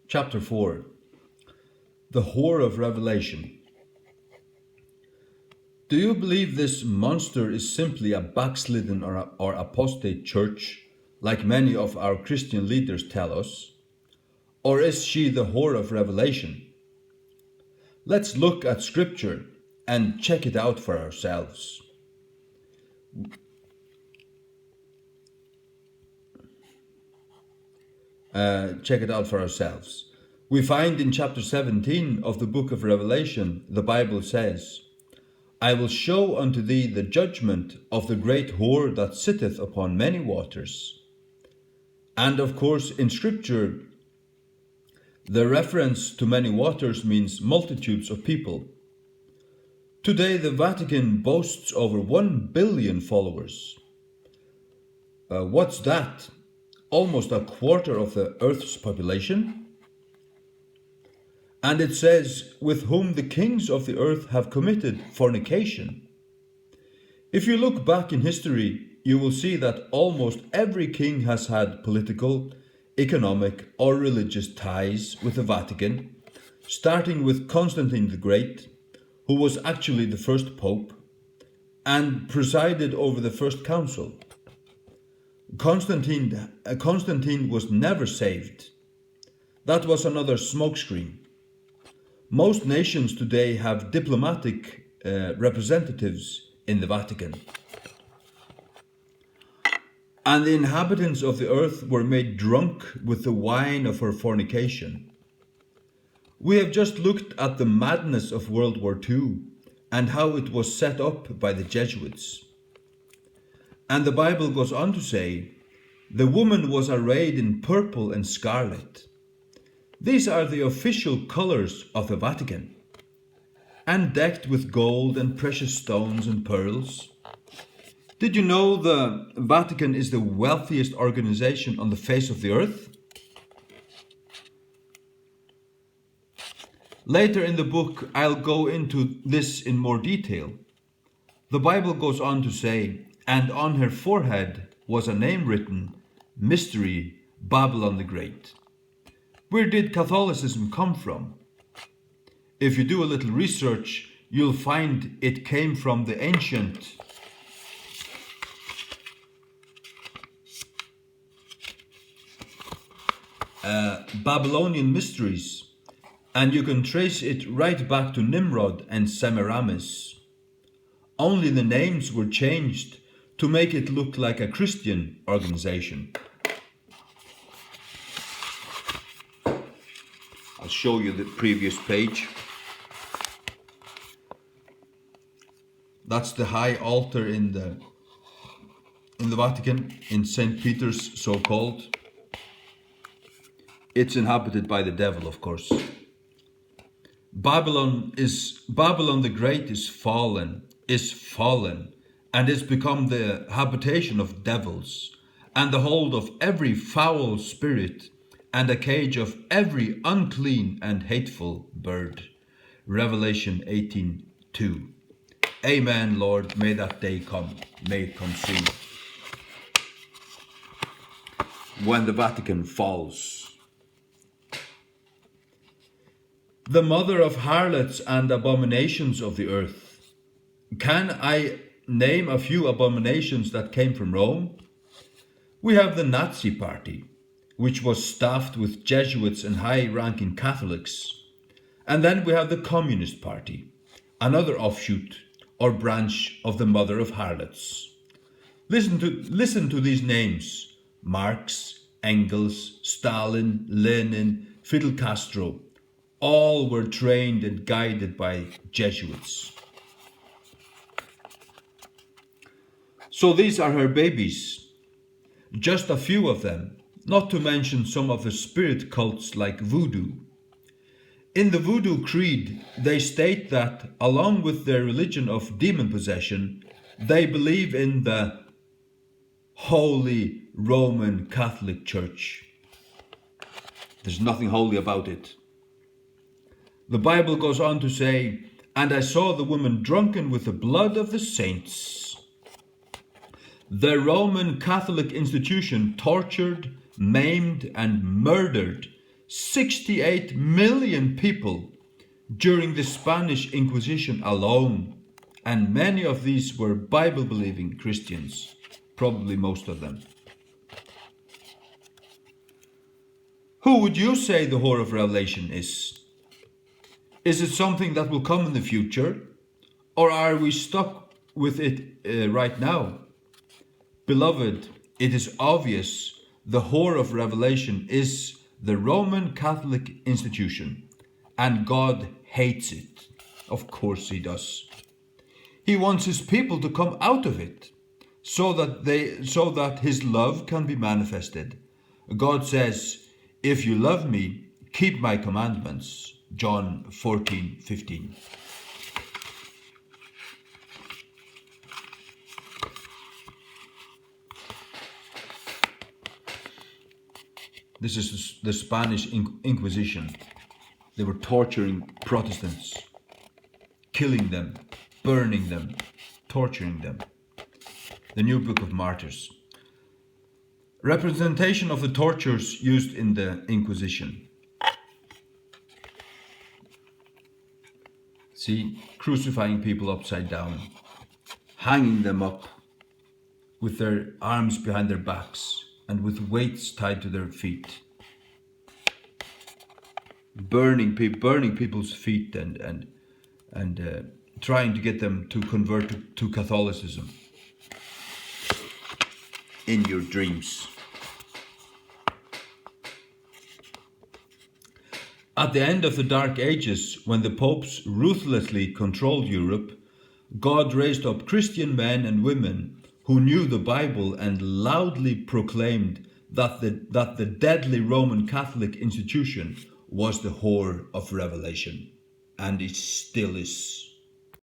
Chapter 4. The Whore of Revelation. Do you believe this monster is simply a backslidden or apostate church, like many of our Christian leaders tell us? Or is she the whore of Revelation? Let's look at Scripture and check it out for ourselves. We find in chapter 17 of the book of Revelation, the Bible says, I will show unto thee the judgment of the great whore that sitteth upon many waters. And of course, in Scripture, the reference to many waters means multitudes of people. Today, the Vatican boasts over 1 billion followers. What's that? Almost a quarter of the earth's population? And it says, with whom the kings of the earth have committed fornication. If you look back in history, you will see that almost every king has had political, economic, or religious ties with the Vatican, starting with Constantine the Great, who was actually the first pope, and presided over the first council. Constantine was never saved. That was another smokescreen. Most nations today have diplomatic representatives in the Vatican. And the inhabitants of the earth were made drunk with the wine of her fornication. We have just looked at the madness of World War II and how it was set up by the Jesuits. And the Bible goes on to say, the woman was arrayed in purple and scarlet. These are the official colors of the Vatican, and decked with gold and precious stones and pearls. Did you know the Vatican is the wealthiest organization on the face of the earth? Later in the book, I'll go into this in more detail. The Bible goes on to say, and on her forehead was a name written, Mystery, Babylon the Great. Where did Catholicism come from? If you do a little research, you'll find it came from the ancient Babylonian mysteries, and you can trace it right back to Nimrod and Semiramis. Only the names were changed to make it look like a Christian organization. I'll show you the previous page. That's the high altar in the Vatican, in St. Peter's, so-called. It's inhabited by the devil, of course. Babylon the Great is fallen, and is become the habitation of devils, and the hold of every foul spirit, and a cage of every unclean and hateful bird. Revelation 18:2. Amen, Lord, may that day come. May it come soon. When the Vatican falls. The mother of harlots and abominations of the earth. Can I name a few abominations that came from Rome? We have the Nazi Party, which was staffed with Jesuits and high-ranking Catholics. And then we have the Communist Party, another offshoot or branch of the mother of harlots. Listen to these names: Marx, Engels, Stalin, Lenin, Fidel Castro. All were trained and guided by Jesuits. So these are her babies, just a few of them, not to mention some of the spirit cults like voodoo. In the voodoo creed, they state that, along with their religion of demon possession, they believe in the Holy Roman Catholic Church. There's nothing holy about it. The Bible goes on to say, and I saw the woman drunken with the blood of the saints. The Roman Catholic institution tortured, maimed, and murdered 68 million people during the Spanish Inquisition alone, and many of these were Bible-believing Christians, probably most of them. Who would you say the whore of Revelation is? Is it something that will come in the future, or are we stuck with it right now? Beloved, it is obvious the whore of Revelation is the Roman Catholic institution, and God hates it. Of course he does. He wants his people to come out of it, so that his love can be manifested. God says, "If you love me, keep my commandments." John 14:15. This is the Spanish Inquisition. They were torturing Protestants, killing them, burning them, torturing them. The New Book of Martyrs. Representation of the tortures used in the Inquisition. See, crucifying people upside down, hanging them up with their arms behind their backs and with weights tied to their feet, burning people's feet and trying to get them to convert to Catholicism in your dreams. At the end of the Dark Ages, when the popes ruthlessly controlled Europe, God raised up Christian men and women who knew the Bible and loudly proclaimed that the deadly Roman Catholic institution was the whore of Revelation, and it still is.